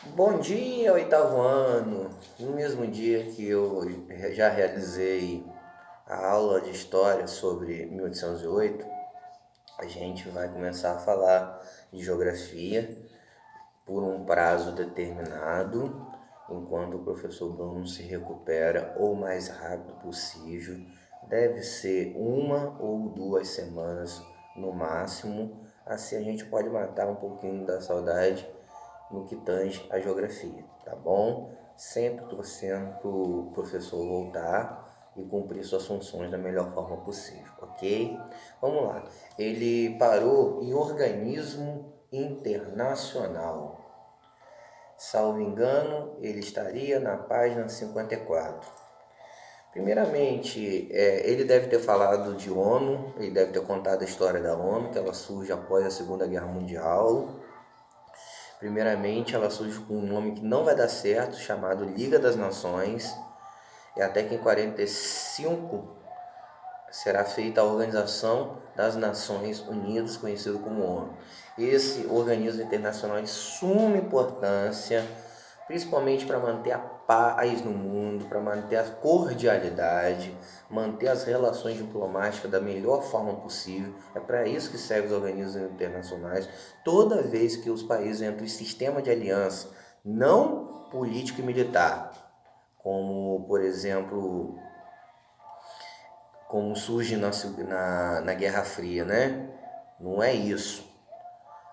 Bom dia, oitavo ano. No mesmo dia que eu já realizei a aula de história sobre 1808, a gente vai começar a falar de geografia por um prazo determinado, enquanto o professor Bruno se recupera o mais rápido possível. Deve ser uma ou duas semanas no máximo, assim a gente pode matar um pouquinho da saudade no que tange a geografia, tá bom? Sempre torcendo para o professor voltar e cumprir suas funções da melhor forma possível, ok? Vamos lá. Ele parou em organismo internacional. Salvo engano, ele estaria na página 54. Primeiramente, ele deve ter falado de ONU, ele deve ter contado a história da ONU, que ela surge após a Segunda Guerra Mundial. Primeiramente, ela surge com um nome que não vai dar certo, chamado Liga das Nações, e até que em 45 será feita a Organização das Nações Unidas, conhecido como ONU. Esse organismo internacional é de suma importância, principalmente para manter a paz no mundo, para manter a cordialidade, manter as relações diplomáticas da melhor forma possível. É para isso que servem os organismos internacionais. Toda vez que os países entram em sistema de aliança, não político e militar, como por exemplo como surge na Guerra Fria, né? Não é isso.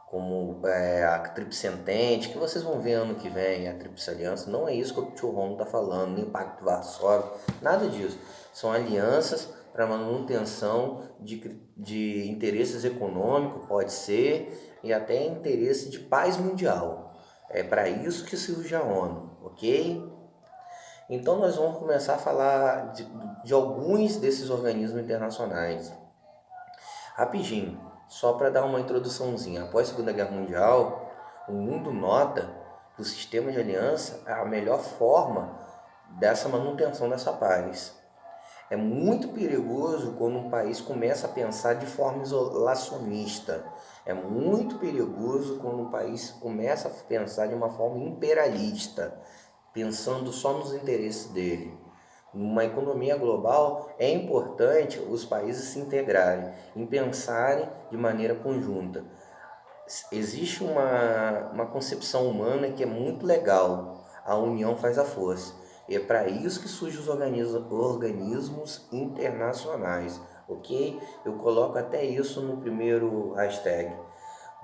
Como a Tríplice Entente, que vocês vão ver ano que vem, a Tríplice Aliança, não é isso que o Tio Romo está falando, nem o Pacto de Varsóvia, nada disso. São alianças para manutenção de interesses econômicos, pode ser, e até interesse de paz mundial. É para isso que surge a ONU, ok? Então nós vamos começar a falar de alguns desses organismos internacionais. Rapidinho, só para dar uma introduçãozinha. Após a Segunda Guerra Mundial, o mundo nota que o sistema de aliança é a melhor forma dessa manutenção dessa paz. É muito perigoso quando um país começa a pensar de forma isolacionista. É muito perigoso quando um país começa a pensar de uma forma imperialista, pensando só nos interesses dele. Numa economia global, é importante os países se integrarem, em pensarem de maneira conjunta. Existe uma concepção humana que é muito legal. A união faz a força. E é para isso que surgem os organismos internacionais, ok? Eu coloco até isso no primeiro hashtag.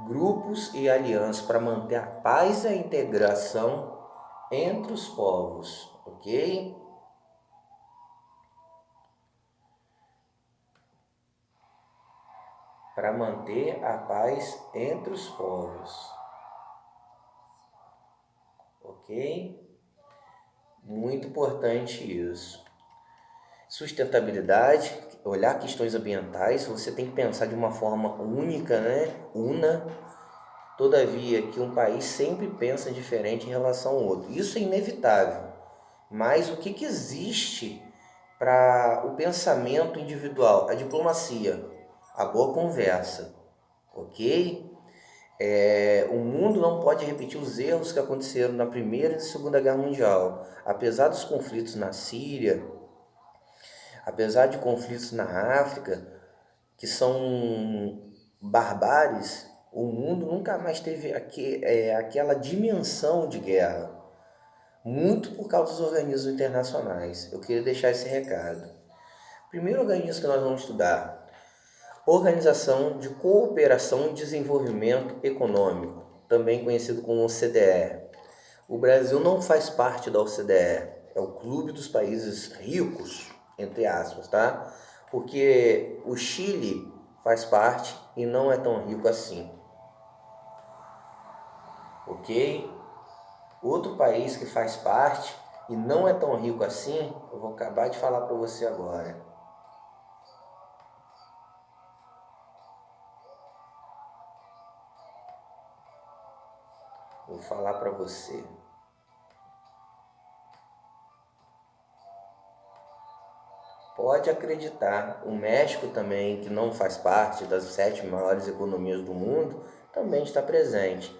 Grupos e alianças para manter a paz e a integração entre os povos, ok? Para manter a paz entre os povos, ok? Muito importante isso. Sustentabilidade, olhar questões ambientais, você tem que pensar de uma forma única, né? Una. Todavia, que um país sempre pensa diferente em relação ao outro. Isso é inevitável. Mas o que existe para o pensamento individual? A diplomacia, a boa conversa, ok? O mundo não pode repetir os erros que aconteceram na Primeira e Segunda Guerra Mundial. Apesar dos conflitos na Síria, apesar de conflitos na África, que são barbáries, o mundo nunca mais teve aquela dimensão de guerra. Muito por causa dos organismos internacionais. Eu queria deixar esse recado. Primeiro organismo que nós vamos estudar: Organização de Cooperação e Desenvolvimento Econômico, também conhecido como OCDE. O Brasil não faz parte da OCDE, é o clube dos países ricos, entre aspas, tá? Porque o Chile faz parte e não é tão rico assim, ok? Outro país que faz parte e não é tão rico assim, eu vou acabar de falar para você agora. Vou falar para você. Pode acreditar, o México também, que não faz parte das 7 maiores economias do mundo, também está presente.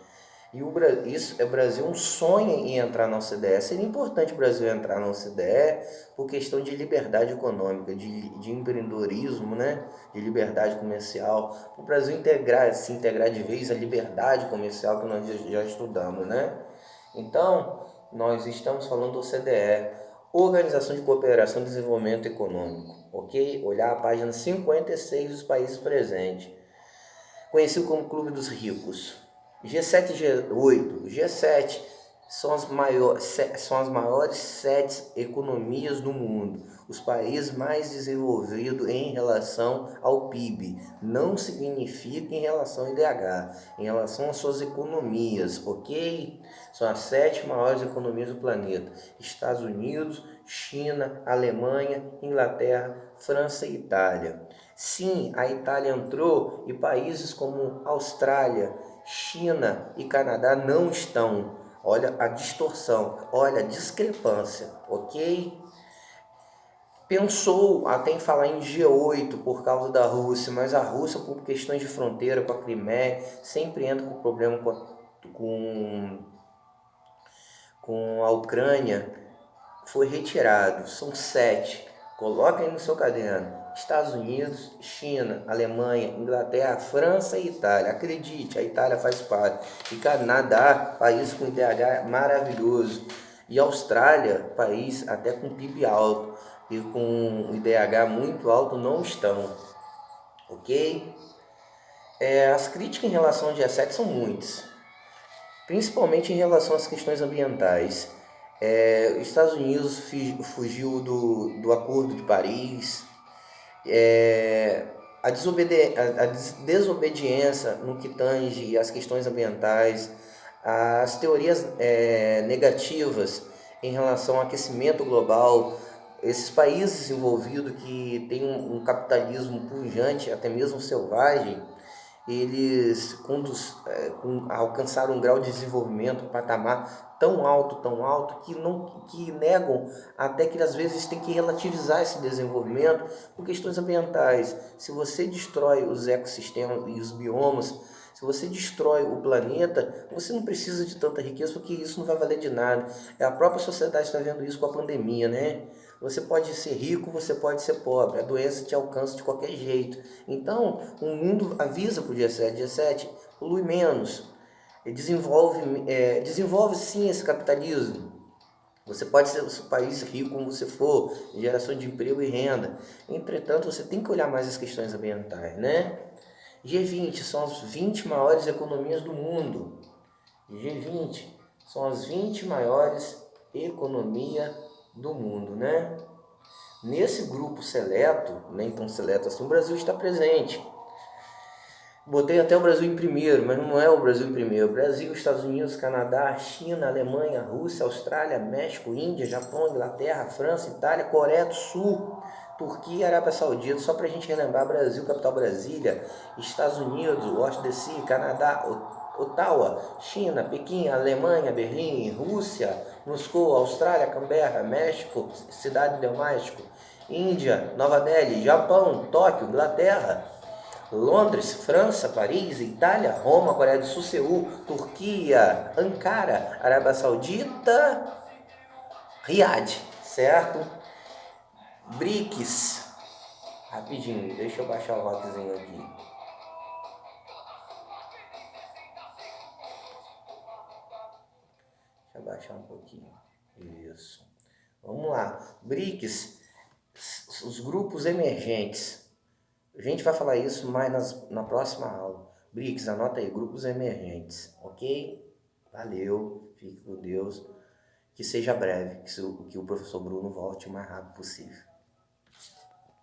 E o Brasil sonha em entrar na OCDE. Seria importante o Brasil entrar na OCDE por questão de liberdade econômica, de empreendedorismo, né? De liberdade comercial. Para o Brasil se integrar de vez à liberdade comercial que nós já estudamos, né? Então, nós estamos falando do OCDE, Organização de Cooperação e Desenvolvimento Econômico, ok? Olhar a página 56 dos países presentes, conhecido como Clube dos Ricos. G7 e G8. G7 são as maiores 7 economias do mundo, os países mais desenvolvidos em relação ao PIB. Não significa em relação ao IDH, em relação às suas economias, ok? São as 7 maiores economias do planeta: Estados Unidos, China, Alemanha, Inglaterra, França e Itália. Sim, a Itália entrou e países como Austrália, China e Canadá não estão. Olha a distorção, olha a discrepância, ok? Pensou até em falar em G8 por causa da Rússia, mas a Rússia, por questões de fronteira com a Crimeia, sempre entra com problema com a Ucrânia, foi retirado. São 7. Coloca aí no seu caderno: Estados Unidos, China, Alemanha, Inglaterra, França e Itália. Acredite, a Itália faz parte. E Canadá, país com IDH maravilhoso. E Austrália, país até com PIB alto e com IDH muito alto, não estão. Ok? As críticas em relação ao G7 são muitas, principalmente em relação às questões ambientais. Os Estados Unidos fugiu do Acordo de Paris. A desobediência no que tange às questões ambientais, as teorias negativas em relação ao aquecimento global, esses países desenvolvidos que têm um capitalismo pujante, até mesmo selvagem, eles alcançaram um grau de desenvolvimento, um patamar tão alto, que negam até que às vezes tem que relativizar esse desenvolvimento por questões ambientais. Se você destrói os ecossistemas e os biomas, se você destrói o planeta, você não precisa de tanta riqueza, porque isso não vai valer de nada. A própria sociedade está vendo isso com a pandemia, né? Você pode ser rico, você pode ser pobre, a doença te alcança de qualquer jeito. Então, o mundo avisa para o G7, polui menos, desenvolve sim esse capitalismo. Você pode ser o país rico como você for, geração de emprego e renda. Entretanto, você tem que olhar mais as questões ambientais, né? G20 são as 20 maiores economias do mundo. G20 são as 20 maiores economias do mundo, né? Nesse grupo seleto, nem tão seleto assim, o Brasil está presente. Botei até o Brasil em primeiro, mas não é o Brasil em primeiro. Brasil, Estados Unidos, Canadá, China, Alemanha, Rússia, Austrália, México, Índia, Japão, Inglaterra, França, Itália, Coreia do Sul, Turquia e Arábia Saudita. Só para a gente relembrar: Brasil, capital Brasília, Estados Unidos, Washington DC, Canadá, Ottawa, China, Pequim, Alemanha, Berlim, Rússia, Moscou, Austrália, Canberra, México, Cidade do México, Índia, Nova Delhi, Japão, Tóquio, Inglaterra, Londres, França, Paris, Itália, Roma, Coreia do Sul, Seul, Turquia, Ankara, Arábia Saudita, Riad, certo? BRICS, rapidinho, deixa eu baixar o rockzinho aqui. Deixa eu baixar um pouquinho, isso. Vamos lá, BRICS, os grupos emergentes. A gente vai falar isso mais na próxima aula. BRICS, anota aí, grupos emergentes, ok? Valeu, fique com Deus, que seja breve, que o professor Bruno volte o mais rápido possível.